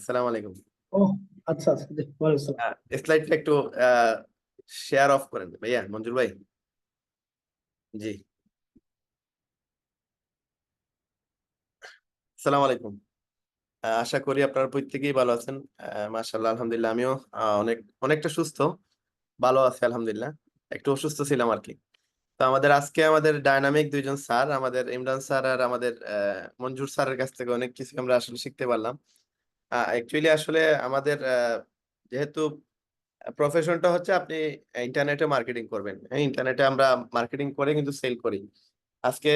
আসসালামু আলাইকুম। ও আচ্ছা আচ্ছা, জি, ওয়ালাইকুম আসসালাম। স্লাইডটা একটু শেয়ার অফ করেন ভাইয়া, মঞ্জুর ভাই। জি, আসসালামু আলাইকুম। আশা করি আপনারা প্রত্যেকেই ভালো আছেন। মাশাআল্লাহ, আলহামদুলিল্লাহ আমিও অনেকটা সুস্থ, ভালো আছি আলহামদুলিল্লাহ। একটু অসুস্থ ছিলাম আরকি। তো আমাদের ডায়নামিক দুইজন স্যার, আমাদের ইমরান স্যার আর আমাদের মঞ্জুর স্যারের কাছ থেকে অনেক কিছু আমরা আসলে শিখতে পারলাম। অ্যাকচুয়ালি আসলে আমাদের যেহেতু প্রফেশনটা হচ্ছে আপনি ইন্টারনেটে মার্কেটিং করবেন। হ্যাঁ, ইন্টারনেটে আমরা মার্কেটিং করে কিন্তু সেল করি। আজকে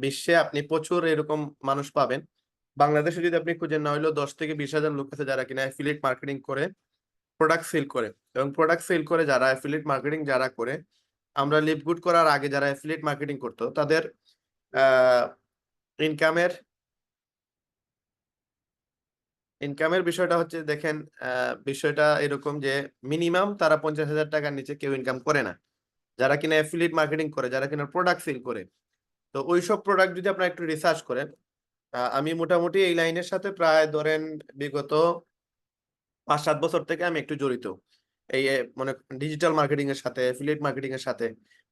বিশ্বে আপনি প্রচুর এরকম মানুষ পাবেন। বাংলাদেশে যদি আপনি খুঁজেন, না হলেও 10 থেকে 20 হাজার লোক আছে যারা কিনা অ্যাফিলিয়েট মার্কেটিং করে প্রোডাক্ট সেল করে। এবং প্রোডাক্ট সেল করে যারা অ্যাফিলিয়েট মার্কেটিং যারা করে, আমরা লিভগুড করার আগে যারা অ্যাফিলিয়েট মার্কেটিং করতো তাদের আহ ইনকামের ইনকামের বিষয়টা হচ্ছে, দেখেন, বিষয়টা এরকম যে মিনিমাম তারা 50,000 টাকার নিচে কেউ ইনকাম করে না, যারা কিনা অ্যাফিলিয়েট মার্কেটিং করে, যারা কিনা প্রোডাক্ট সেল করে। তো ওইসব প্রোডাক্ট যদি আপনারা একটু রিসার্চ করেন, আমি মোটামুটি এই লাইনের সাথে প্রায় ধরেন বিগত 5-7 বছর থেকে আমি একটু জড়িত। এই মানে ডিজিটাল মার্কেটিং এর সাথে, অ্যাফিলিয়েট মার্কেটিং এর সাথে।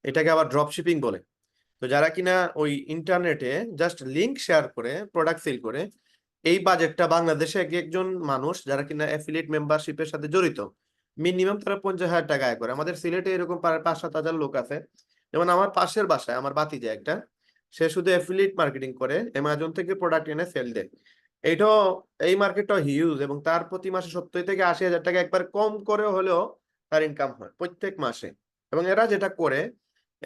এটাকে আবার ড্রপ শিপিং বলে। তো যারা কিনা ওই ইন্টারনেটে জাস্ট লিংক শেয়ার করে প্রোডাক্ট সেল করে, এই বাজেটটা বাংলাদেশে এক একজন মানুষ যারা কিনা অ্যাফিলিয়েট মেম্বারশিপের সাথে জড়িত, মিনিমাম তারা 50,000 টাকা আয় করে। আমাদের সিলেটে এরকম প্রায় 5-7 হাজার লোক আছে। যেমন আমার পাশের বাসায় আমার ভাতিজা একটা, সে শুধু অ্যাফিলিয়েট মার্কেটিং করে, অ্যামাজন থেকে প্রোডাক্ট এনে সেল দেয়। এইটাও, এই মার্কেটটা হিউজ, এবং তার প্রতি মাসে 70 থেকে 80 হাজার টাকা একবার কম করে হলেও তার ইনকাম হয় প্রত্যেক মাসে। এবং এরা যেটা করে,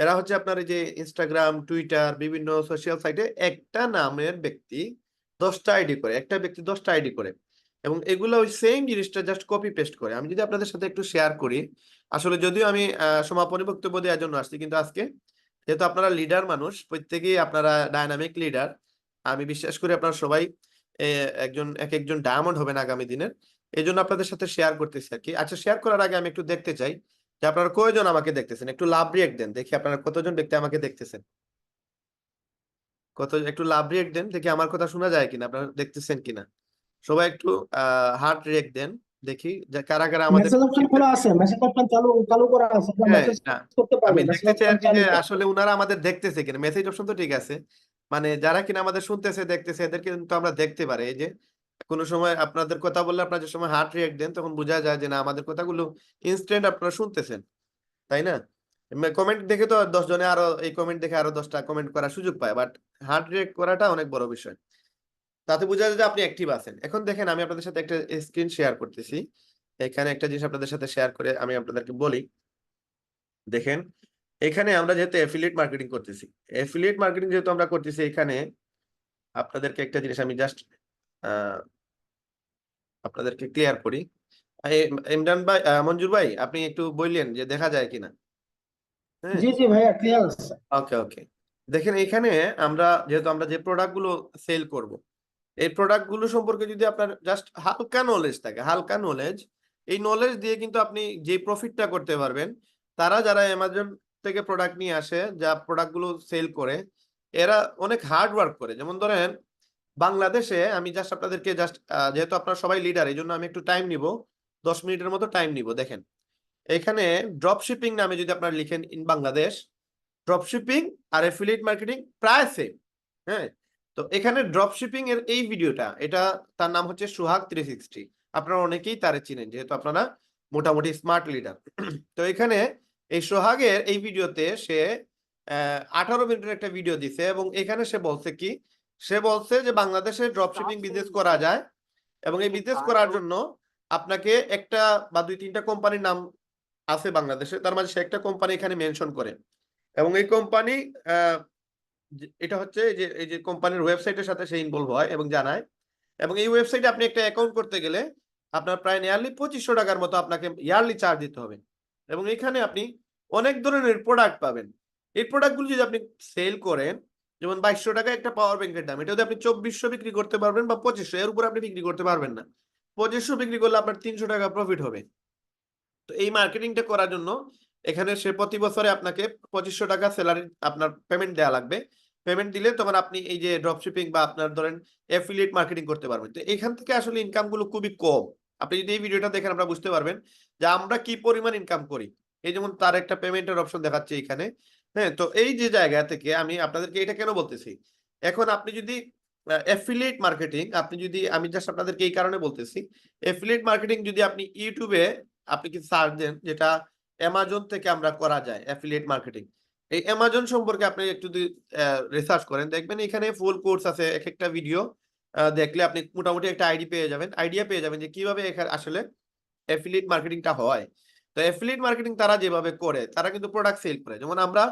এরা হচ্ছে আপনার এই যে ইনস্টাগ্রাম, টুইটার, বিভিন্ন সোশ্যাল সাইটে একটা নামের ব্যক্তি 10টা আইডি করে, একটা ব্যক্তি 10টা আইডি করে, এবং এগুলো ওই সেম জিনিসটা জাস্ট কপি পেস্ট করে। আমি যদি আপনাদের সাথে একটু শেয়ার করি, আসলে যদিও আমি সমাপনী বক্তব্য দেওয়ার জন্য আসছি, কিন্তু আজকে যেহেতু আপনারা লিডার মানুষ, প্রত্যেকেই আপনারা ডায়নামিক লিডার, আমি বিশ্বাস করি আপনারা সবাই একজন ডায়মন্ড হবেন আগামী দিনের। এই জন্য আপনাদের সাথে শেয়ার করতেছি আর কি। আচ্ছা, শেয়ার করার আগে আমি একটু দেখতে চাই যে আপনারা কয়জন আমাকে দেখতেছেন। একটু লাভ রিয়েক্ট দেন, দেখি আপনারা কতজন ব্যক্তি আমাকে দেখতেছেন। একটু লাভ রিয়েক্ট দেন, দেখি আমার কথা শোনা যায় কিনা, আপনারা দেখতেছেন কিনা। সবাই একটু হার্ট রিয়েক্ট দেন, দেখি যে কারা কারা আমাদের। মেসেজ অপশন খোলা আছে, মেসেজ অপশন চালু চালু করা আছে, আপনারা হ্যাঁ, মেসেজ না, করতে আমি পারবেন, মেসেজ দেখতে চাই অপশন আর কি যে চালু করা। আসলে উনারা আমাদের দেখতেছে কিনা। মেসেজ অপশন তো ঠিক আছে, মানে যারা কিনা আমাদের শুনতেছে দেখতেছে এদেরকে কিন্তু আমরা দেখতে পারি। এই যে কোনো সময় আপনাদের কথা বললে আপনারা যে সময় হার্ট রিয়েক্ট দেন, তখন বোঝা যায় যে না, আমাদের কথাগুলো ইনস্ট্যান্ট আপনারা শুনতেছেন, তাই না? কমেন্ট দেখে তো 10 জনে আরো, এই কমেন্ট দেখে আরো 10টা কমেন্ট করার সুযোগ পায়, বাট হার্ট রিয়েক্ট করাটা অনেক বড় বিষয়। তাতে বোঝা যায় যে আপনি অ্যাক্টিভ আছেন। এখন দেখেন, আমি আপনাদের সাথে একটা স্ক্রিন শেয়ার করতেছি। এখানে একটা জিনিস আপনাদের সাথে শেয়ার করে আমি আপনাদেরকে বলি। দেখেন, এখানে আমরা যেহেতু অ্যাফিলিয়েট মার্কেটিং করতেছি, অ্যাফিলিয়েট মার্কেটিং যেহেতু আমরা করতেছি, এখানে আপনাদেরকে একটা জিনিস আমি জাস্ট আপনাদেরকে ক্লিয়ার করি। ইমরান ভাই, মঞ্জুর ভাই, আপনি একটু বললেন যে দেখা যায় কিনা। হ্যাঁ, জি জি ভাইয়া, ক্লিয়ার আছে। ওকে ওকে। দেখেন, এখানে আমরা যে প্রোডাক্ট গুলো সেল করব, এই প্রোডাক্ট গুলো সম্পর্কে যদি আপনার জাস্ট হালকা নলেজ থাকে, হালকা নলেজ, এই নলেজ দিয়ে কিন্তু আপনি যে প্রফিটটা করতে পারবেন। যারা অ্যামাজন থেকে প্রোডাক্ট নিয়ে আসে, যা প্রোডাক্ট গুলো সেল করে, এরা অনেক হার্ড ওয়ার্ক করে। যেমন ধরেন, বাংলাদেশে আমি জাস্ট আপনাদেরকে যেহেতু আপনারা সবাই লিডার, এই জন্য আমি একটু টাইম নিব, 10 মিনিটের মতো টাইম নিব। দেখেন, এখানে ড্রপ শিপিং নামে যদি আপনারা লিখেন ইন বাংলাদেশ, ড্রপশিপিং আর এফিলিয়েট মার্কেটিং প্রায় সেম। হ্যাঁ, তো এখানে ড্রপশিপিং এর এই ভিডিওটা, এটা তার নাম হচ্ছে সোহাগ 360। আপনারা অনেকেই তারে চিনেন, যেহেতু আপনারা মোটামুটি স্মার্ট লিডার। তো এখানে এই সোহাগের এই ভিডিওতে সে 18 মিনিটের একটা ভিডিও দিছে, এবং এখানে সে বলছে কি, সে বলছে যে বাংলাদেশে ড্রপশিপিং বিজনেস করা যায়, এবং এই বিজনেস করার জন্য আপনাকে একটা বা 2-3টা কোম্পানির নাম আছে বাংলাদেশে, তার মাঝে সে একটা কোম্পানি এখানে মেনশন করে। এবং এই কোম্পানি, এটা হচ্ছে এই যে কোম্পানির ওয়েবসাইটের সাথে সে ইনভলভ হয় এবং জানায়। এবং এই ওয়েবসাইটে আপনি একটা অ্যাকাউন্ট করতে গেলে আপনার প্রায় নিয়ারলি 2500 টাকার মতো আপনাকে ইয়ারলি চার্জ দিতে হবে। এবং এখানে আপনি অনেক ধরনের প্রোডাক্ট পাবেন। এই প্রোডাক্টগুলো যদি আপনি সেল করেন, যেমন 2200 টাকা একটা পাওয়ার ব্যাংকের দাম, এটা যদি আপনি 2400 বিক্রি করতে পারবেন বা 2500, এর উপর আপনি বিক্রি করতে পারবেন না। 2500 বিক্রি করলে আপনার 300 টাকা প্রফিট হবে। তো এই মার্কেটিংটা করার জন্য এখানে সে প্রতি বছরে আপনাকে 2500 টাকা স্যালারি আপনার পেমেন্ট দেওয়া লাগবে। পেমেন্ট দিলে তখন আপনি এই যে ড্রপশিপিং বা আপনার ধরেন অ্যাফিলিয়েট মার্কেটিং করতে পারবেন। তো এখান থেকে আসলে ইনকাম গুলো খুবই কম। আপনি যদি এই ভিডিওটা দেখেন আমরা বুঝতে পারবেন যে আমরা কি পরিমাণ ইনকাম করি। এই যেমন তার একটা পেমেন্টের অপশন দেখাচ্ছে এখানে। হ্যাঁ, তো এই যে জায়গা থেকে আমি আপনাদেরকে এটা কেন বলতেছি, এখন আপনি যদি অ্যাফিলিয়েট মার্কেটিং আপনি যদি, আমি জাস্ট আপনাদেরকে এই কারণে বলতেছি, অ্যাফিলিয়েট মার্কেটিং যদি আপনি ইউটিউবে আপনি কি সার্চ দেন, যেটা অ্যামাজন থেকে আমরা করা যায় অ্যাফিলিয়েট মার্কেটিং, এই অ্যামাজন সম্পর্কে আপনি একটু রিসার্চ করেন, দেখবেন এখানে ফুল কোর্স আছে, এক একটা ভিডিও দেখলে আপনি মোটামুটি একটা আইডিয়া পেয়ে যাবেন যে কিভাবে এখানে আসলে অ্যাফিলিয়েট মার্কেটিংটা হয়। তো অ্যাফিলিয়েট মার্কেটিং তারা যেভাবে করে, তারা কিন্তু প্রোডাক্ট সেল করে। যেমন আমরা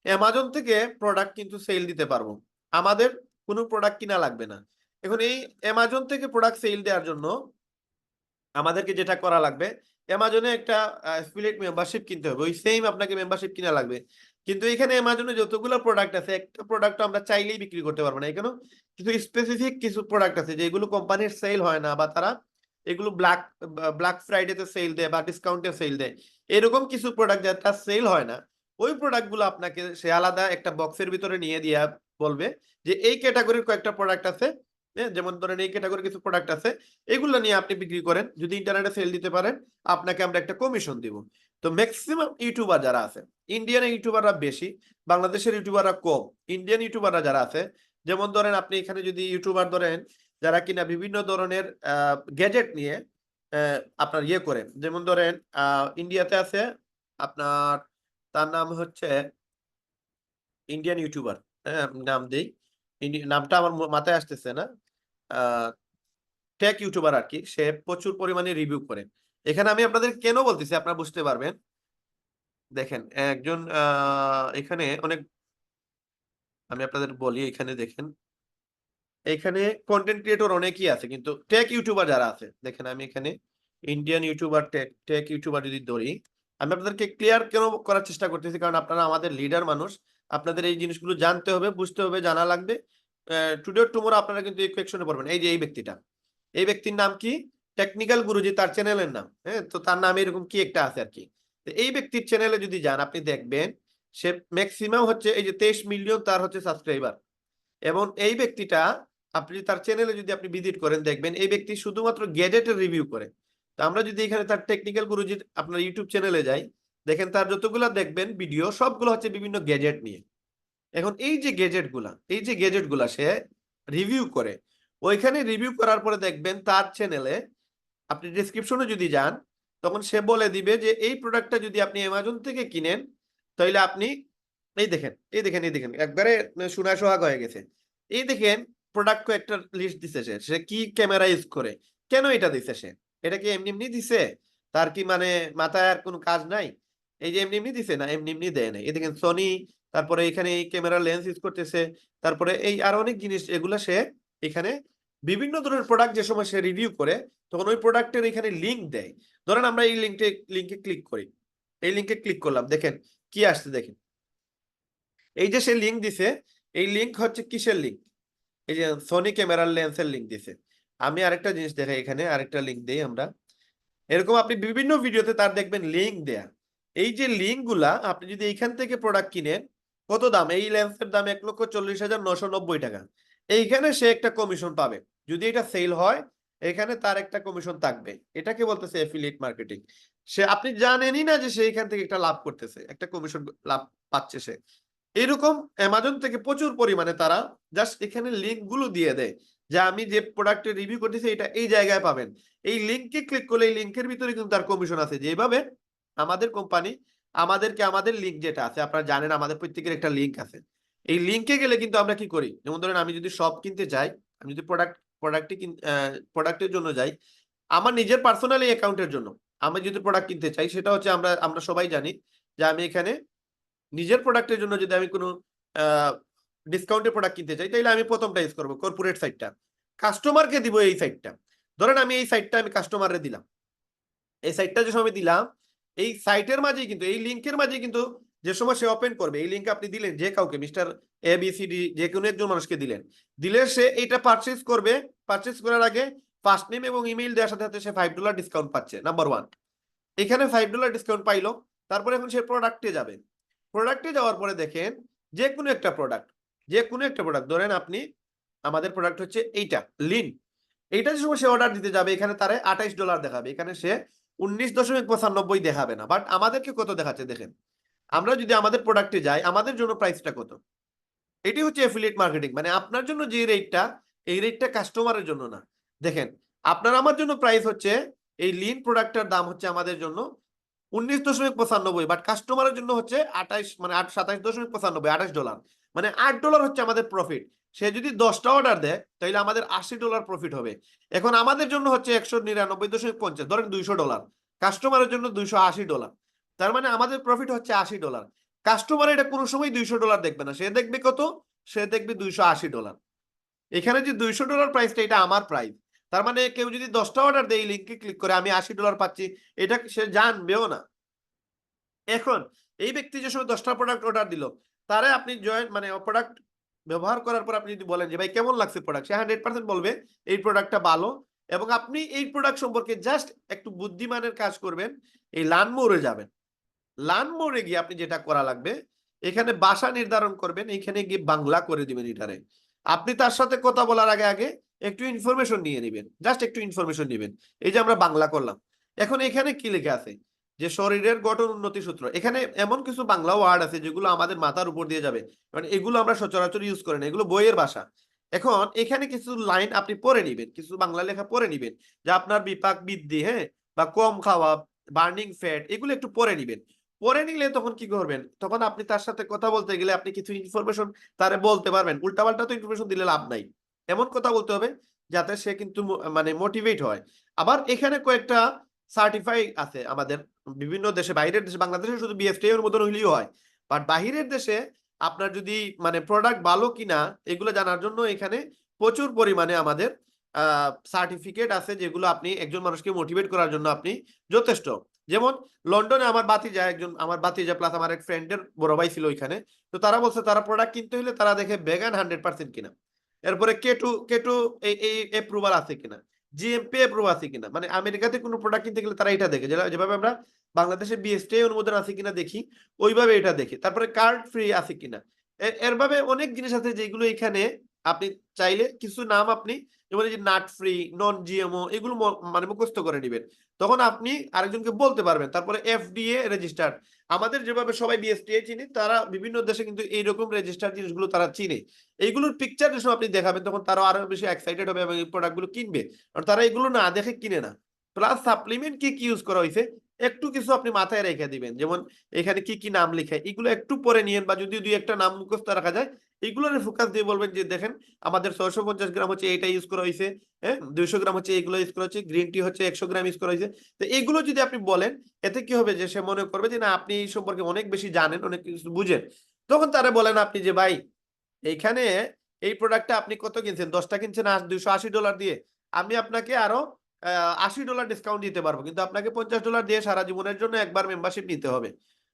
অ্যামাজন থেকে প্রোডাক্ট কিন্তু সেল দিতে পারবো, আমাদের কোনো প্রোডাক্ট কিনা লাগবে না। এখন এই অ্যামাজন থেকে প্রোডাক্ট সেল দেওয়ার জন্য আমাদেরকে যেটা করা লাগবে, অ্যামাজনে একটা অ্যাফিলিয়েট মেম্বারশিপ কিনতে হবে, ওই সেম আপনাকে মেম্বারশিপ কিনা লাগবে। কিন্তু এখানে অ্যামাজনে যতগুলো প্রোডাক্ট আছে, একটা প্রোডাক্ট আমরা চাইলেই বিক্রি করতে পারবো না। এখানে কিছু স্পেসিফিক কিছু প্রোডাক্ট আছে যেগুলো কোম্পানির সেল হয় না, বা তারা এগুলো ব্ল্যাক ফ্রাইডেতে সেল দেয় বা ডিসকাউন্টে সেল দেয়। এরকম কিছু প্রোডাক্ট যেটা সেল হয় না, ওই প্রোডাক্টগুলো আপনাকে সে আলাদা একটা বক্সের ভিতরে নিয়ে দিয়ে বলবে যে এই ক্যাটাগরির কয়েকটা প্রোডাক্ট আছে, যেমন ধরেন এই ক্যাটাগরির কিছু প্রোডাক্ট আছে, এগুলো নিয়ে আপনি বিক্রি করেন, যদি ইন্টারনেটে সেল দিতে পারেন আপনাকে আমরা একটা কমিশন দিব। তো ম্যাক্সিমাম ইউটিউবার যারা আছে, ইন্ডিয়ান ইউটিউবাররা বেশি, বাংলাদেশের ইউটিউবাররা কম। ইন্ডিয়ান ইউটিউবাররা যারা আছে, যেমন ধরেন আপনি এখানে যদি ইউটিউবার ধরেন যারা কিনা বিভিন্ন ধরনের গ্যাজেট নিয়ে আপনার ইয়ে করেন, যেমন ধরেন ইন্ডিয়াতে আছে আপনার, তার নাম হচ্ছে ইন্ডিয়ান ইউটিউবার, হ্যাঁ আমি নাম দেই, নামটা আমার মাথায় আসতেছে না, টেক ইউটিউবার আর কি, সে প্রচুর পরিমাণে রিভিউ করে। এখানে আমি আপনাদের কেন বলতেছি আপনারা বুঝতে পারবেন। দেখেন একজন এখানে অনেক, আমি আপনাদের বলি, এখানে দেখেন এখানে কন্টেন্ট ক্রিয়েটর অনেকই আছে, কিন্তু টেক ইউটিউবার যারা আছে, দেখেন আমি এখানে ইন্ডিয়ান ইউটিউবার, টেক ইউটিউবার যদি ধরি, আমি আপনাদেরকে ক্লিয়ার কেন করার চেষ্টা করতেছি, কারণ আপনারা আমাদের লিডার মানুষ, আপনাদের এই জিনিসগুলো জানতে হবে, বুঝতে হবে, জানা লাগবে। টুডে টুমোরো আপনারা কিন্তু এই কোয়েকশনে পড়বেন। এই যে এই ব্যক্তিটা, এই ব্যক্তির নাম কি, টেকনিক্যাল গুরুজি তার চ্যানেলের নাম, হ্যাঁ, তো তার নামে এরকম কি একটা আছে আর কি। তো এই ব্যক্তির চ্যানেলে যদি যান আপনি দেখবেন সে ম্যাক্সিমাম হচ্ছে এই যে 23 মিলিয়ন তার হচ্ছে সাবস্ক্রাইবার। এবং এই ব্যক্তিটা, আপনি তার চ্যানেলে যদি আপনি ভিজিট করেন দেখবেন এই ব্যক্তি শুধুমাত্র গ্যাজেটের রিভিউ করে। তো আমরা যদি এখানে তার টেকনিক্যাল গুরুজির আপনার ইউটিউব চ্যানেলে যাই, দেখেন তার যতগুলো দেখবেন ভিডিও সবগুলো হচ্ছে বিভিন্ন গ্যাজেট নিয়ে। এখন এই যে গ্যাজেট গুলা সে রিভিউ করে, ওইখানে রিভিউ করার পরে দেখবেন তার চ্যানেলে আপনি ডেসক্রিপশনে যদি যান, তখন সে বলে দিবে যে এই প্রোডাক্টটা যদি আপনি অ্যামাজন থেকে কিনেন, তাহলে আপনি এই দেখেন একবারে সোনায় সোহাগ হয়ে গেছে। এই দেখেন প্রোডাক্ট একটা লিস্ট দিছে, সে কি ক্যামেরা ইউজ করে, কেন এটা দিছে সে, এটা কি এমনি এমনি দিছে, তার কি মানে মাথায় আর কোনো কাজ নাই, এই যে এমনি এমনি দিছে না, এমনি এমনি দেয় না। এই দেখেন সনি, তারপরে এখানে এই ক্যামেরা লেন্স ইউজ করতেছে, তারপরে এই আর অনেক জিনিস এগুলা সে এখানে বিভিন্ন ধরনের প্রোডাক্ট যে সময় সে রিভিউ করে, তখন ওই প্রোডাক্টের এখানে লিঙ্ক দেয়। ধরেন আমরা এই লিঙ্কে ক্লিক করি, এই লিঙ্কে ক্লিক করলাম, দেখেন কি আসছে দেখেন, এই যে সে লিঙ্ক দিছে, এই লিঙ্ক হচ্ছে কিসের লিঙ্ক, এই যে সনি ক্যামেরার লেন্সের লিঙ্ক দিছে। আমি আরেকটা জিনিস দেখাই, এখানে আরেকটা লিঙ্ক দেই আমরা, এরকম আপনি বিভিন্ন ভিডিওতে তার দেখবেন লিঙ্ক দেয়া। এই যে লিঙ্ক গুলা আপনি যদি এইখান থেকে প্রোডাক্ট কিনেন, কত দাম, এই লেন্সের দাম 1,40,990 টাকা, এইখানে সে একটা কমিশন পাবে। যদি এটা সেল হয় এখানে তার একটা কমিশন থাকবে, এটাকে বলতেছে এফিলিয়েট মার্কেটিং। সে, আপনি জানেনই না যে সে এখান থেকে একটা লাভ করতেছে, একটা কমিশন লাভ পাচ্ছে সে। এরকম অ্যামাজন থেকে প্রচুর পরিমাণে তারা জাস্ট এখানে লিঙ্ক গুলো দিয়ে দেয়, যে আমি যে প্রোডাক্টের রিভিউ করতেছি এটা এই জায়গায় পাবেন, এই লিঙ্কে ক্লিক করলে এই লিঙ্কের ভিতরে কিন্তু তার কমিশন আছে। যেভাবে আমাদের কোম্পানি আমাদেরকে আমাদের লিঙ্ক যেটা আছে, আপনারা জানেন আমাদের প্রত্যেকের একটা লিঙ্ক আছে, এই লিঙ্কে গেলে কিন্তু আমরা কি করি, যেমন ধরেন আমি যদি শপ কিনতে চাই, আমি যদি প্রোডাক্টের জন্য যাই, আমার নিজের পার্সোনালি অ্যাকাউন্টের জন্য আমি যদি প্রোডাক্ট কিনতে চাই, সেটা হচ্ছে আমরা সবাই জানি যে আমি এখানে নিজের প্রোডাক্টের জন্য যদি আমি কোনো ডিসকাউন্টের প্রোডাক্ট কিনতে চাই, তাহলে আমি প্রথমটা ইউজ করবো কর্পোরেট সাইটটা, কাস্টমারকে দিব এই সাইটটা। ধরেন আমি এই সাইটটা আমি কাস্টমারে দিলাম, এই সাইটটা যে সময় দিলাম, এই সাইটের মাঝেই কিন্তু এই লিঙ্কের মাঝেই কিন্তু যে সময় সে ওপেন করবে, এই লিঙ্ক আপনি দিলেন যে কাউকে, মিস্টার ABCD যে কোনো একজন মানুষকে দিলে সে এইটা পারচেজ করবে। পারচেজ করার আগে ফার্স্ট নেম এবং ইমেইল দেওয়ার সাথে সাথে সে $5 ডিসকাউন্ট পাচ্ছে, নাম্বার 1। এখানে $5 ডিসকাউন্ট পাইলো, তারপরে এখন সে প্রোডাক্টে যাবে, প্রোডাক্টে যাওয়ার পরে দেখেন যে কোনো একটা প্রোডাক্ট, যে কোনো একটা প্রোডাক্ট ধরেন আপনি আমাদের প্রোডাক্ট হচ্ছে এইটা লিন, এইটা যে সময় সে অর্ডার দিতে যাবে এখানে তারে $28 দেখাবে, এখানে সে 19.95 দেখাবে না, বাট আমাদেরকে কত দেখাচ্ছে দেখেন। আমরা যদি আমাদের প্রোডাক্টে যাই আমাদের জন্য প্রাইসটা কত, এটি হচ্ছে এফিলিয়েট মার্কেটিং, মানে আপনার জন্য যে রেটটা এই রেটটা কাস্টমারের জন্য না। দেখেন আপনার আমার জন্য প্রাইস হচ্ছে এই লিন প্রোডাক্টটার দাম হচ্ছে আমাদের জন্য 19.95, বাট কাস্টমারের জন্য হচ্ছে 28 মানে 27.95, $28, মানে $8 হচ্ছে আমাদের প্রফিট। সে যদি 10টা অর্ডার দেয় তাহলে আমাদের $80 প্রফিট হবে। এখন আমাদের জন্য হচ্ছে 199.50, ধরেন $200, কাস্টমারের জন্য $280, তার মানে আমাদের প্রফিট হচ্ছে $80। কাস্টমার এটা কোনো সময় $200 দেখবে না, সে দেখবে কত, সে দেখবে $280। এখানে যে $200 প্রাইসটা এটা আমার প্রাইস, তার মানে কেউ যদি 10টা অর্ডার দেয় লিঙ্কে ক্লিক করে আমি $80 পাচ্ছি, এটা সে জানবেও না। এখন এই ব্যক্তি যে সময় 10টা প্রোডাক্ট অর্ডার দিল, তারে আপনি জয়েন মানে প্রোডাক্ট ব্যবহার করার পর আপনি যদি বলেন যে ভাই কেমন লাগছে প্রোডাক্ট, সে 100% বলবে এই প্রোডাক্টটা ভালো। এবং আপনি এই প্রোডাক্ট সম্পর্কে জাস্ট একটু বুদ্ধিমানের কাজ করবেন, এই লার্ন মোরে যাবেন। লার্ন মোরে গিয়ে আপনি যেটা করা লাগবে, এখানে ভাষা নির্ধারণ করবেন, এখানে গিয়ে বাংলা করে দিবেন এটারে। আপনি তার সাথে কথা বলার আগে আগে একটু ইনফরমেশন নিয়ে নেবেন, জাস্ট একটু ইনফরমেশন নেবেন। এই যে আমরা বাংলা করলাম, এখন এখানে কি লেখা আছে যে শরীরের গঠন উন্নতি সূত্র, এখানে এমন কিছু বাংলা ওয়ার্ড আছে যেগুলো আমাদের মাথার উপর দিয়ে যাবে, কারণ এগুলো আমরা সচরাচর ইউজ করি না, এগুলো বইয়ের ভাষা। এখন এখানে কিছু লাইন আপনি পড়ে নিবেন, কিছু বাংলা লেখা পড়ে নিবেন, যে আপনার বিপাক বৃদ্ধি, হ্যাঁ, বা কম খাওয়া, বার্নিং ফ্যাট, এগুলো একটু পড়ে নিবেন। পরে নিলে তখন কি করবেন, তখন আপনি তার সাথে কথা বলতে গেলে আপনি কিছু ইনফরমেশন তারে বলতে পারবেন। উল্টাপাল্টা তো ইনফরমেশন দিলে লাভ নাই, এমন কথা বলতে হবে যাতে সে কিন্তু মানে মোটিভেট হয়। আবার এখানে কয়েকটা সার্টিফাই আছে আমাদের বিভিন্ন দেশে, বাইরের দেশে, বাংলাদেশে শুধু বিএফটিআই এর মতন হইলেও হয়, বাট বাহিরের দেশে আপনার যদি মানে প্রোডাক্ট ভালো কিনা এগুলো জানার জন্য এখানে প্রচুর পরিমাণে আমাদের সার্টিফিকেট আছে, যেগুলো আপনি একজন মানুষকে মোটিভেট করার জন্য আপনি যথেষ্ট। যেমন লন্ডনে আমার বাতিজা, একজন আমার বাতিজা প্লাস আমার এক ফ্রেন্ডের বড় ভাই ছিল ওইখানে, তো তারা বলছে তারা প্রোডাক্ট কিনতে হলে তারা দেখে ভেগান 100% কিনা, এরপরে কেটু এই অ্যাপ্রুভাল আছে কিনা, জিএমপি অ্যাপ্রুভ আছে কিনা, মানে আমেরিকাতে কোনো প্রোডাক্ট কিনতে গেলে তারা এটা দেখে, যেভাবে আমরা বাংলাদেশে বিএসটিআই অনুমোদন আছে কিনা দেখি, ওইভাবে এটা দেখে। তারপরে কার্ড ফ্রি আছে কিনা, এরভাবে অনেক জিনিস আছে যেগুলো এখানে আপনি চাইলে কিছু নাম আপনি যেমন এই যে নাট ফ্রি, নন জিএমও, এগুলো মানে মুখস্থ করে নেবেন, তখন আপনি আরেকজনকে বলতে পারবেন। তারপরে এফডিএ রেজিস্টার্ড, আমাদের যেভাবে সবাই বিএসটিআই চিনি, তারা বিভিন্ন দেশে কিন্তু এইরকম রেজিস্টার্ড জিনিসগুলো তারা চিনে। এইগুলোর পিকচার যখন আপনি দেখাবেন তখন তারা আরো বেশি এক্সাইটেড হবে এবং এই প্রোডাক্টগুলো কিনবে, আর তারা এগুলো না দেখে কিনে না। প্লাস সাপ্লিমেন্ট কি কি ইউজ করা হয়েছে একটু কিছু আপনি মাথায় রেখে দিবেন, যেমন এখানে কি কি নাম লিখে এগুলো একটু পরে নিয়েন, বা যদি দুই একটা নাম মুখস্থ রাখা যায় এগুলোর ফোকাস দিয়ে বলবেন যে দেখেন আমাদের 650 গ্রাম হচ্ছে এইটা ইউজ করা হয়েছে, হ্যাঁ 200 গ্রাম হচ্ছে এইগুলো ইউজ করা হয়েছে, গ্রিন টি হচ্ছে 100 গ্রাম ইউজ করা হয়েছে। তো এইগুলো যদি আপনি বলেন এতে কি হবে যে সে মনে করবে যে না আপনি এই সম্পর্কে অনেক বেশি জানেন, অনেক কিছু বুঝেন। তখন তারা বলেন আপনি যে ভাই এইখানে এই প্রোডাক্টটা আপনি কত কিনছেন, 10টা কিনছেন $280 দিয়ে, আমি আপনাকে আরো $80 ডিসকাউন্ট দিতে পারবো, কিন্তু আপনাকে $50 দিয়ে সারা জীবনের জন্য একবার মেম্বারশিপ নিতে হবে।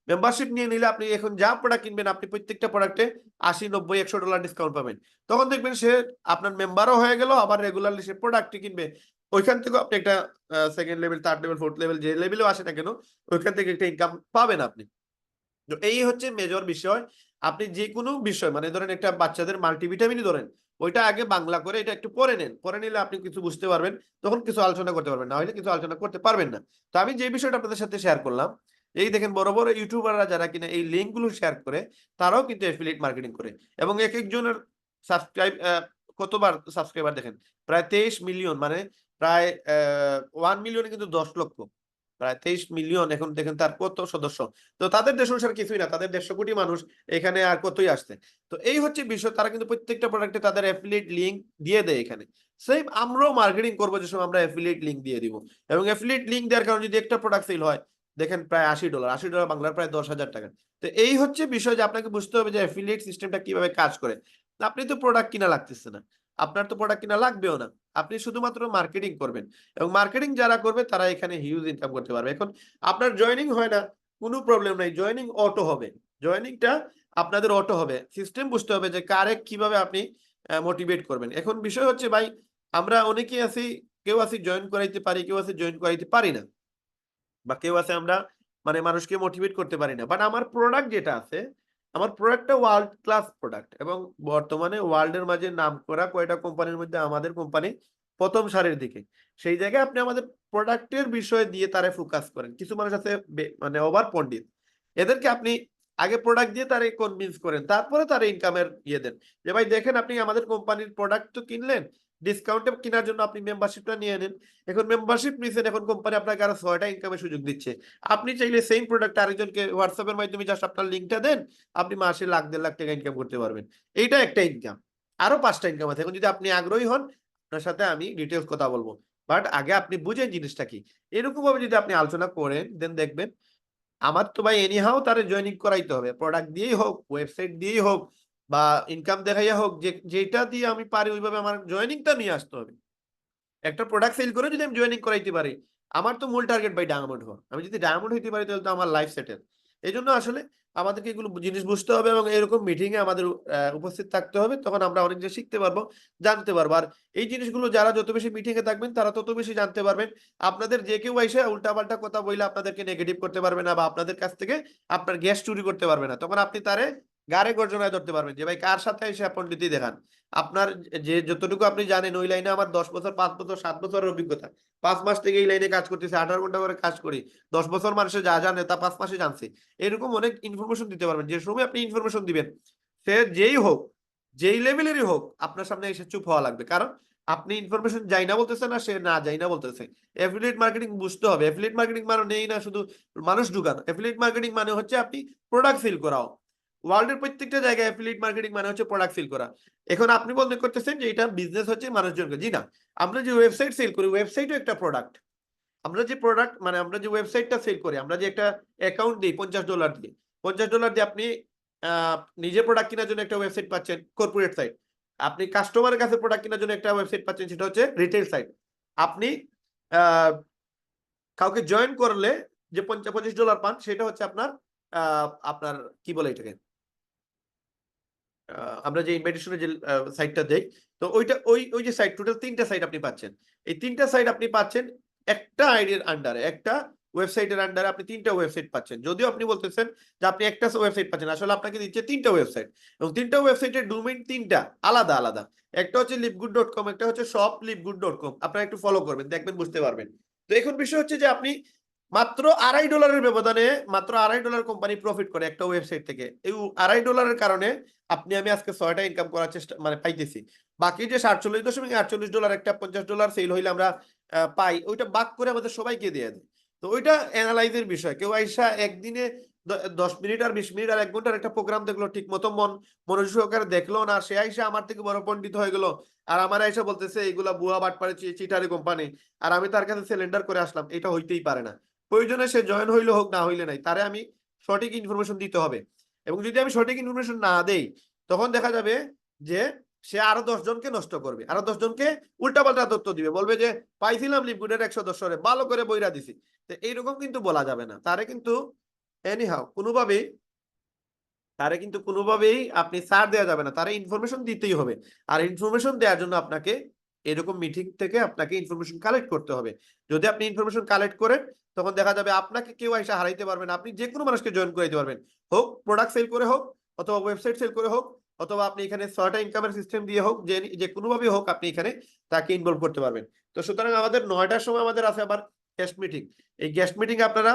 মেম্বারশিপ নিয়ে নিলে আপনি এখন যা প্রোডাক্ট কিনবেন আপনি প্রত্যেকটা প্রোডাক্টে 80, 90, $100 ডিসকাউন্ট পাবেন। তখন দেখবেন সে আপনার মেম্বারও হয়ে গেল, আবার রেগুলারলি সে প্রোডাক্টই কিনবে। ওইখান থেকে আপনি একটা second level, third level, fourth level, যে লেভেলেও আসে না কেন ওইখান থেকে একটা ইনকাম পাবেন আপনি। তো এই হচ্ছে মেজর বিষয়। আপনি যে কোনো বিষয় মানে ধরেন একটা বাচ্চাদের মাল্টিভিটামিনই ধরেন, ওইটা আগে বাংলা করে এটা একটু পড়ে নেন, পড়ে নিলে আপনি কিছু বুঝতে পারবেন, তখন কিছু আলোচনা করতে পারবেন, না হলে কিছু আলোচনা করতে পারবেন না। তো আমি যে বিষয়টা আপনাদের সাথে শেয়ার করলাম, এই দেখেন বড় বড় ইউটিউবাররা যারা কিনা এই লিঙ্ক গুলো শেয়ার করে তারাও কিন্তু অ্যাফিলিয়েট মার্কেটিং করে, এবং এক একজনের সাবস্ক্রাইব কতবার সাবস্ক্রাইবার দেখেন, প্রায় 23 মিলিয়ন, মানে প্রায় 1 মিলিয়নে কিন্তু 10 লক্ষ, প্রায় 23 মিলিয়ন। এখন দেখেন তার কত সদস্য, তো তাদের দেশ অনুসারে কিছুই না, তাদের 150 কোটি মানুষ এখানে আর কতই আসছে। তো এই হচ্ছে বিষয়, তারা কিন্তু প্রত্যেকটা প্রোডাক্টে তাদের অ্যাফিলিয়েট লিংক দিয়ে দেয় এখানে। সেম আমরাও মার্কেটিং করবো যে সময় আমরা অ্যাফিলিয়েট লিংক দিয়ে দিব, এবং অ্যাফিলিয়েট লিংক দেওয়ার কারণে যদি একটা প্রোডাক্ট সেল হয় দেখেন প্রায় $80, বাংলার প্রায় 10,000 টাকা। তো এই হচ্ছে বিষয় যে আপনাকে বুঝতে হবে যে অ্যাফিলিয়েট সিস্টেমটা কিভাবে কাজ করে। আপনি তো প্রোডাক্ট কিনা লাগতেছে না, আপনার তো প্রোডাক্ট কিনা লাগবেও না, আপনি শুধুমাত্র মার্কেটিং করবেন, এবং মার্কেটিং যারা করবে তারা এখানে হিউজ ইনকাম করতে পারবে। এখন আপনার জয়েনিং হয় না, কোনো প্রবলেম নাই, জয়েনিং অটো হবে, জয়েনিংটা আপনাদের অটো হবে। সিস্টেম বুঝতে হবে যে কারে কিভাবে আপনি মোটিভেট করবেন। এখন বিষয় হচ্ছে ভাই আমরা অনেকেই আছি, কেউ আছে জয়েন করাইতে পারি, কেউ আছে জয়েন করাইতে পারি না, বা কেউ আছে আমরা মানে মানুষকে মোটিভেট করতে পারি না। বাট আমার প্রোডাক্ট যেটা আছে আমার প্রোডাক্টটা ওয়ার্ল্ড ক্লাস প্রোডাক্ট, এবং বর্তমানে ওয়ার্ল্ডের মাঝে নাম করা কয়টা কোম্পানির মধ্যে আমাদের কোম্পানি প্রথম সারির দিকে। সেই জায়গায় আপনি আমাদের প্রোডাক্টের বিষয় দিয়ে তারে ফোকাস করেন। কিছু মানুষ আছে মানে ওভার পণ্ডিত, এদেরকে আপনি আগে প্রোডাক্ট দিয়ে তারে কনভিন্স করেন, তারপরে তার ইনকামের ইয়ে দেন যে ভাই দেখেন আপনি আমাদের কোম্পানির প্রোডাক্ট তো কিনলেন, ডিসকাউন্টে কেনার জন্য আপনি মেম্বারশিপটা নিয়ে নেন। এখন মেম্বারশিপ নিছেন, এখন কোম্পানি আপনাকে আরো 6টা ইনকামের সুযোগ দিচ্ছে। আপনি চাইলে সেম প্রোডাক্ট আরেকজনকে হোয়াটসঅ্যাপের মাধ্যমে জাস্ট আপনার লিঙ্কটা দেন, আপনি মাসে লাখ 1.5 লাখ টাকা ইনকাম করতে পারবেন। এইটা একটা ইনকাম। আরো 5টা ইনকাম আছে। এখন যদি আপনি আগ্রহী হন, আপনার সাথে আমি ডিটেলস কথা বলবো, বাট আগে আপনি বুঝেন জিনিসটা কি। এরকম ভাবে যদি আপনি আলোচনা করেন, দেন দেখবেন আমার তো ভাই এনিহাও তারে জয়েনিং করাইতে হবে, প্রোডাক্ট দিয়েই হোক, ওয়েবসাইট দিয়েই হোক, বা ইনকাম দেখাইয়া হোক, যেটা দিয়ে আমি পারি ওইভাবে আমার জয়েনিংটা নিয়ে আসতে হবে। একটা প্রোডাক্ট সেল করে যদি আমি জয়েনিং করাইতে পারি, আমার তো মূল টার্গেট ভাই ডায়মন্ড হওয়া। আমি যদি ডায়মন্ড হইতে পারি তাহলে তো আমার লাইফ সেটেল। এই জন্য আসলে আমাদেরকে এগুলো জিনিস বুঝতে হবে, এবং এরকম মিটিং এ আমাদের উপস্থিত থাকতে হবে। তখন আমরা অনেক কিছু শিখতে পারবো, জানতে পারবো। আর এই জিনিসগুলো যারা যত বেশি মিটিং এ থাকবেন তারা তত বেশি জানতে পারবেন। আপনাদের যে কেউ এসে উল্টাপাল্টা কথা বলে আপনাদেরকে নেগেটিভ করতে পারবে না, বা আপনাদের কাছ থেকে আপনার গ্যাস চুরি করতে পারবে না। তখন আপনি তারে গাড়ে গর্জনায় ধরতে পারবেন যে ভাই কার সাথে এসে পণ্ডিতি দেখান। আপনার যে যতটুকু আপনি জানেন, ওই লাইনে আমার 10 বছর, 5 বছর, 7 বছরের অভিজ্ঞতা। 5 মাস থেকে এই লাইনে কাজ করতেছে, 18 ঘন্টা করে কাজ করি। 10 বছর মানুষের যা জানে তা 5 মাসে জানছে। এরকম অনেক ইনফরমেশন দিতে পারবেন। যে সময় আপনি ইনফরমেশন দিবেন, সে যেই হোক, যেই লেভেলেরই হোক, আপনার সামনে এসে চুপ হওয়া লাগবে। কারণ আপনি ইনফরমেশন যাই না বলতেছে না, সে না যাই না বলতেছে। এফিলিয়েট মার্কেটিং বুঝতে হবে। এফিলিয়েট মার্কেটিং মানে নেই না শুধু মানুষ ঢুকানো। এফিলিয়েট মার্কেটিং মানে হচ্ছে আপনি প্রোডাক্ট সেল করাও। ওয়ার্ল্ডের প্রত্যেকটা জায়গায় অ্যাফিলিয়েট মার্কেটিং মানে হচ্ছে প্রোডাক্ট সেল করা। এখন আপনি মনে করতেছেন যে এটা বিজনেস হচ্ছে মানুষজনকে, জি না। আমরা যে ওয়েবসাইট সেল করি, ওয়েবসাইটও একটা প্রোডাক্ট। আমরা যে প্রোডাক্ট মানে আমরা যে ওয়েবসাইটটা সেল করি, আমরা যে একটা অ্যাকাউন্ট দিই $50 দিয়ে, $50 দিয়ে আপনি নিজে প্রোডাক্ট কেনার জন্য একটা ওয়েবসাইট পাচ্ছেন, কর্পোরেট সাইট। আপনি কাস্টমারের কাছে প্রোডাক্ট কেনার জন্য একটা ওয়েবসাইট পাচ্ছেন, সেটা হচ্ছে রিটেল সাইট। আপনি আহ, কাউকে জয়েন করলে যে $25 পান, সেটা হচ্ছে আপনার আপনার কি বলে এটাকে, আমরা যে ইনভাইটেশনের যে সাইটটা দেই, তো ওইটা ওই ওই যে সাইট, টোটাল 3টা সাইট আপনি পাচ্ছেন। এই 3টা সাইট আপনি পাচ্ছেন একটা আইডির আন্ডারে, একটা ওয়েবসাইটের আন্ডারে আপনি 3টা ওয়েবসাইট পাচ্ছেন। যদিও আপনি বলতেছেন যে আপনি একটা ওয়েবসাইট পাচ্ছেন, আসলে আপনাকে দিচ্ছে 3টা ওয়েবসাইট, এবং 3টা ওয়েবসাইটের ডোমেইন 3টা আলাদা আলাদা। একটা হচ্ছে লিভগুড.কম, একটা হচ্ছে shoplivegood.com। আপনারা একটু ফলো করবেন, দেখবেন বুঝতে পারবেন। তো এখন বিষয় হচ্ছে যে আপনি মাত্র $2.5 ব্যবধানে, মাত্র $2.5 কোম্পানি প্রফিট করে একটা ওয়েবসাইট থেকে। এই $2.5 কারণে আপনি আমি আজকে 6টা ইনকাম করার চেষ্টা মানে পাইতেছি। বাকি যে $47.48 একটা $50 সেল হইলে আমরা পাই, ওইটা বাক করে আমাদের সবাইকে দিয়ে দেয়। তো ওইটা অ্যানালাইজের বিষয়। কেউ আইসা একদিনে 10 মিনিট আর 20 মিনিট আর 1 ঘন্টার একটা প্রোগ্রাম দেখলো, ঠিক মতো মনোযোগ সহকারে দেখলো না, সে আইসা আমার থেকে বড় পণ্ডিত হয়ে গেল। আর আমার আইসা বলতেছে এইগুলা বুয়া বাটপারে চিটারি কোম্পানি, আর আমি তার কাছে সিলিন্ডার করে আসলাম। এটা হইতেই পারে না। প্রয়োজনে সে জয়েন হইলে হোক, না হইলে নাই, তারে আমি সঠিক ইনফরমেশন দিতে হবে। এবং যদি আমি সঠিক ইনফরমেশন না দেই, তখন দেখা যাবে যে সে আরো 10 জনকে নষ্ট করবে, আরো 10 জনকে উল্টাপাল্টা তথ্য দিবে, বলবে যে পাইছিলাম লিভগুডের 110 ভালো করে বইরা দিছি। তো এইরকম কিন্তু বলা যাবে না। তারে কিন্তু এনিহাও কোনোভাবেই আপনি ছাড় দেওয়া যাবে না, তারা ইনফরমেশন দিতেই হবে। আর ইনফরমেশন দেওয়ার জন্য আপনাকে এরকম মিটিং থেকে আপনাকে ইনফরমেশন কালেক্ট করতে হবে। যদি আপনি ইনফরমেশন কালেক্ট করেন, তখন দেখা যাবে আপনাকে কেউ এসে হারাইতে পারবেন। আপনি যে কোনো মানুষকে জয়েন করে দিতে পারবেন, হোক প্রোডাক্ট সেল করে হোক, অথবা ওয়েবসাইট সেল করে হোক, অথবা আপনি এখানে 6টা ইনকামের সিস্টেম দিয়ে হোক, যে কোনোভাবে হোক আপনি এখানে তাকে ইনভলভ করতে পারবেন। তো সুতরাং আমাদের 9টার সময় আমাদের আছে আবার গেস্ট মিটিং। এই গেস্ট মিটিং আপনারা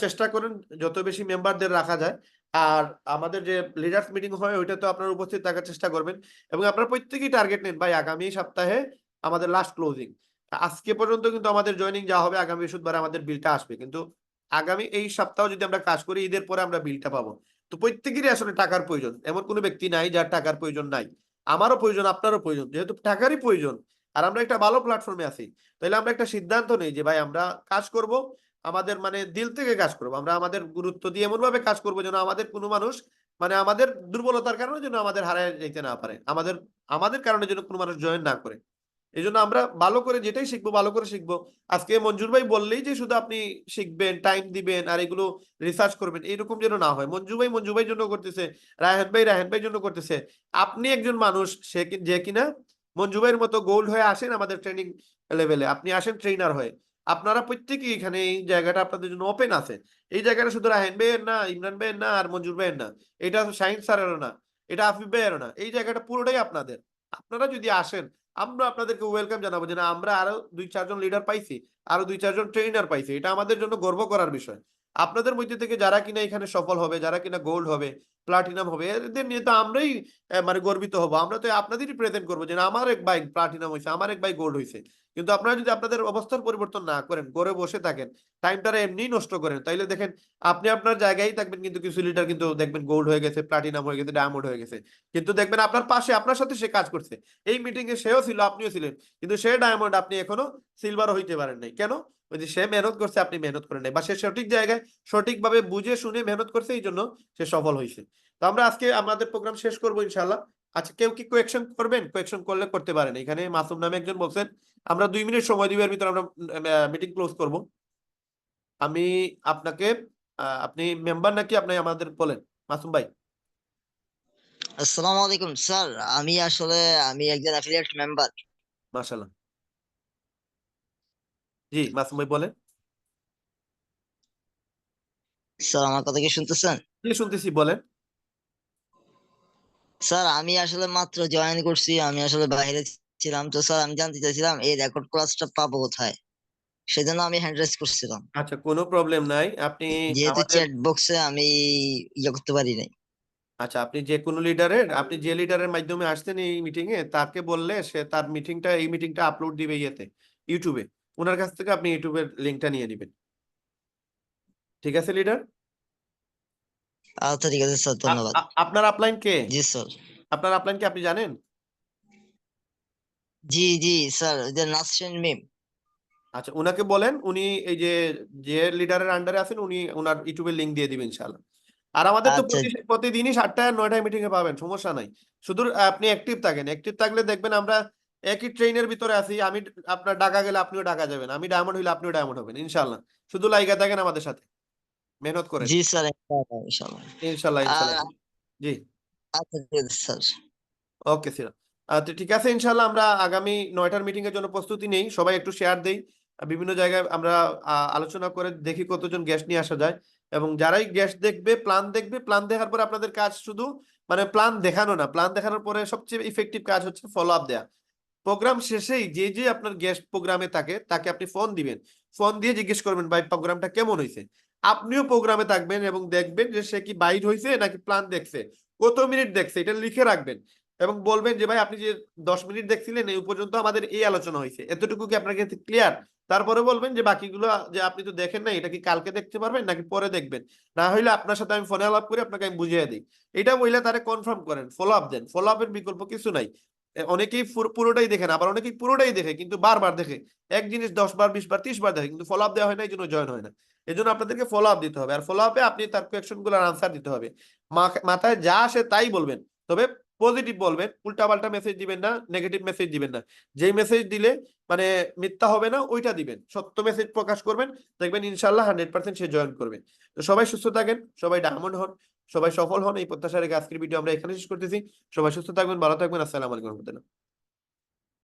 চেষ্টা করেন যত বেশি মেম্বারদের রাখা যায়। আর আমাদের যে লিডার্স মিটিং হয়, ওইটা তো আপনার উপস্থিত থাকার চেষ্টা করবেন। এবং আপনারা প্রত্যেকেই টার্গেট নেন ভাই আগামী সপ্তাহে আমাদের লাস্ট ক্লোজিং। আজকে পর্যন্ত কিন্তু আমাদের জয়েনিং যা হবে, আগামী বৃহস্পতিবার আমাদের বিলটা আসবে। কিন্তু আগামী এই সপ্তাহ যদি আমরা কাজ করি, ঈদের পরে আমরা বিলটা পাবো। তো প্রত্যেকেরই আসলে টাকার প্রয়োজন, এমন কোনো ব্যক্তি নাই যার টাকার প্রয়োজন নাই। আমারও প্রয়োজন, আপনারও প্রয়োজন, যেহেতু টাকারই প্রয়োজন। আর আমরা একটা ভালো প্ল্যাটফর্মে আছি, তাহলে আমরা একটা সিদ্ধান্ত নেই যে ভাই আমরা কাজ করব, আমাদের মানে দিল থেকে কাজ করবো। আমরা আমাদের গুরুত্ব দিয়ে এমন ভাবে কাজ করবো যেন আমাদের কোনো মানুষ মানে আমাদের দুর্বলতার কারণে যেন আমাদের হারায় যেতে না পারে, আমাদের আমাদের কারণে যেন কোনো মানুষ জয়েন না করে। এই জন্য আমরা ভালো করে যেটাই শিখবো ভালো করে শিখবো। আজকে মঞ্জুর ভাই বললেই যে শুধু আপনি শিখবেন, টাইম দিবেন আর এগুলো রিসার্চ করবেন, এইরকম যেন না হয়। মঞ্জু ভাই জন্য করতেছে, রায়হান ভাই জন্য করতেছে। আপনি একজন মানুষ, যে কিনা মঞ্জু ভাইয়ের মতো গোল্ড হয়ে আসেন আমাদের ট্রেনিং লেভেলে, আপনি আসেন ট্রেনার হয়ে। আপনারা প্রত্যেকেই এখানে এই জায়গাটা আপনাদের জন্য ওপেন আছে। এই জায়গাটা শুধু রাহেন ভাইয়ের না, ইমরান ভাইয়ের না, আর মঞ্জুর ভাইয়ের না, এটা শাহিন স্যারেরও না, এটা আফিফ ভাইয়েরও না, এই জায়গাটা পুরোটাই আপনাদের। আপনারা যদি আসেন আমরা আপনাদেরকে ওয়েলকাম জানাবো যে না আমরা আরো 2-4 জন লিডার পাইছি, আরো 2-4 জন ট্রেনার পাইছি, এটা আমাদের জন্য গর্ব করার বিষয়। আপনাদের মধ্যে থেকে যারা কিনা এখানে সফল হবে, যারা কিনা গোল্ড হবে, প্লাটিনাম হবে, এদের নিয়ে তো আমরাই মানে গর্বিত হবো। আমরা তো আপনাদেরই প্রেজেন্ট করবো যে না, আমার এক ভাই প্লাটিনাম হয়েছে, আমার এক ভাই গোল্ড হয়েছে। কিন্তু আপনারা যদি আপনাদের অবস্থার পরিবর্তন না করেন, করে বসে থাকেন, টাইমটারে এমনি নষ্ট করেন, তাইলে দেখেন আপনি আপনার জায়গায় থাকবেন, কিন্তু কিছু লিডার কিন্তু দেখবেন গোল্ড হয়ে গেছে, প্লাটিনাম হয়ে গেছে, ডায়মন্ড হয়ে গেছে। কিন্তু দেখবেন আপনার পাশে আপনার সাথে সে কাজ করছে, এই মিটিং এ সেও ছিল, আপনিও ছিলেন, কিন্তু সে ডায়মন্ড, আপনি এখনো সিলভারও হইতে পারেন নাই। কেন? ওই যে সে মেহনত করছে, আপনি মেহনত করেন নাই, বা সে সঠিক জায়গায় সঠিকভাবে বুঝে শুনে মেহনত করছে, এই জন্য সে সফল হয়েছে। তো আমরা আজকে আমাদের প্রোগ্রাম শেষ করবো ইনশাল্লাহ। আচ্ছা, কেউ কি কোয়েকশন করবেন? কোয়েকশন করলে করতে পারেন। এখানে মাসুম নামে একজন বলছেন আমরা 2 মিনিট সময় দিব, এর ভিতরে আমরা মিটিং ক্লোজ করব। আমি আপনাকে আপনি মেম্বার নাকি, আপনি আমাদের বলেন মাসুম ভাই। আসসালামু আলাইকুম স্যার। আমি একজন অ্যাফিলিয়েট মেম্বার। মাশাআল্লাহ। জি মাসুম ভাই বলেন। স্যার আমার কথা কি শুনতেছেন? জি শুনতেছি, বলেন। স্যার আমি আসলে মাত্র জয়েন করছি, আমি আসলে বাইরে ছিলাম। তো স্যার আমি জানতে চাইছিলাম এই রেকর্ড ক্লাসটা পাবো কোথায়, সেজন্য আমি হ্যান্ড রেজ করছিলাম, আচ্ছা, কোনো প্রবলেম নাই, আপনি যেহেতু আমাদের, চ্যাট বক্সে আমি করতে পারি নাই। আচ্ছা আপনি যে কোনো লিডারের, আপনি যে লিডারের মাধ্যমে আসছেন এই মিটিং এ, তাকে বললে সে তার মিটিংটা, এই মিটিংটা আপলোড দিবে ইয়েতে, ইউটিউবে। ওনার কাছ থেকে আপনি ইউটিউবের লিংকটা নিয়ে নেবেন। ঠিক আছে লিডার? আচ্ছা ঠিক আছে স্যার, ধন্যবাদ। আপনার আপলাইন কে? জি স্যার। আপনার আপলাইন কে আপনি জানেন? জি জি স্যার, যে নাসরিন মিম। আচ্ছা, উনাকে বলেন, উনি এই যে যে লিডারের আন্ডারে আছেন, উনি ওনার ইউটিউবের লিংক দিয়ে দিবেন ইনশাআল্লাহ। আর আমাদের তো আচ্ছা প্রতিদিনই 7টায় আর 9টায় মিটিং এ পাবেন, সমস্যা নাই। শুধু আপনি অ্যাক্টিভ থাকেন, অ্যাক্টিভ থাকলে দেখবেন আমরা একই ট্রেনের ভিতরে আছি। আমি আপনার ঢাকা গেলে আপনিও ঢাকা যাবেন, আমি ডায়মন্ড হইলে আপনিও ডায়মন্ড হবেন ইনশাআল্লাহ। শুধু লাইগা থাকেন আমাদের সাথে, মেহনত করেন। জি স্যার, ইনশাআল্লাহ ইনশাআল্লাহ। ইনশাআল্লাহ আর ইনশাআল্লাহ। জি। আচ্ছা ঠিক আছে স্যার। ওকে সিরা। তো ঠিক আছে, ইনশাল্লাহ আমরা আগামী 9টার মিটিং এর জন্য প্রস্তুতি নেই, সবাই একটু শেয়ার দেই। বিভিন্ন জায়গায় আমরা আলোচনা করে দেখি কতজন গেস্ট নিয়ে আসা যায়। এবং যারাই গেস্ট দেখবে, প্ল্যান দেখবে, প্ল্যান দেখার পরে আপনাদের কাজ শুধু মানে প্ল্যান দেখানো না, প্ল্যান দেখানোর পরে সবচেয়ে ইফেক্টিভ কাজ হচ্ছে ফলো আপ দেয়া। প্রোগ্রাম শেষেই যে যে আপনার গেস্ট প্রোগ্রামে থাকে তাকে আপনি ফোন দিবেন, ফোন দিয়ে জিজ্ঞেস করবেন ভাই প্রোগ্রামটা কেমন হয়েছে। আপনিও প্রোগ্রামে থাকবেন এবং দেখবেন যে সে কি বাইর হয়েছে নাকি প্ল্যান দেখছে, কত মিনিট দেখছে, এটা লিখে রাখবেন। এবং বলবেন যে ভাই আপনি যে 10 মিনিট দেখছিলেন, এই পর্যন্ত আমাদের এই আলোচনা হয়েছে, এতটুকু কি আপনার কাছে ক্লিয়ার? তারপরে বলবেন যে বাকিগুলো যে আপনি তো দেখেন না, এটা কি কালকে দেখতে পারবেন নাকি পরে দেখবেন, না হইলে আপনার সাথে আমি ফোনে আলাপ করে আপনাকে আমি বুঝিয়ে দিই। এটা বললে তারা কনফার্ম করেন, ফলো আপ দেন। ফলো আপের বিকল্প কিছু নাই। অনেকেই পুরোটাই দেখে না, আবার অনেকেই পুরোটাই দেখে কিন্তু বারবার দেখে, এক জিনিস 10 বার 20 বার 30 বার দেখে, কিন্তু ফলো আপ দেওয়া হয় না, এই জন্য জয়েন হয় না। এই জন্য আপনাদেরকে ফলো আপ দিতে হবে, আর ফলো আপে আপনি তার কোয়েকশন গুলোর আনসার দিতে হবে। মাথায় যা আসে তাই বলবেন, তবে পজিটিভ বলবেন, উল্টাপাল্টা মেসেজ দিবেন না, নেগেটিভ মেসেজ দিবেন না। যেই মেসেজ দিলে মানে মিথ্যা হবে না ওইটা দিবেন, সত্য মেসেজ প্রকাশ করবেন, দেখবেন ইনশাল্লাহ 100% সে জয়েন করবে। তো সবাই সুস্থ থাকেন, সবাই ডায়মন্ড হন, সবাই সফল হন, এই প্রত্যাশা রেখে আজকের ভিডিও আমরা এখানে শেষ করতেছি। সবাই সুস্থ থাকবেন, ভালো থাকবেন। আসসালামু আলাইকুম রহমতুল্লাহ।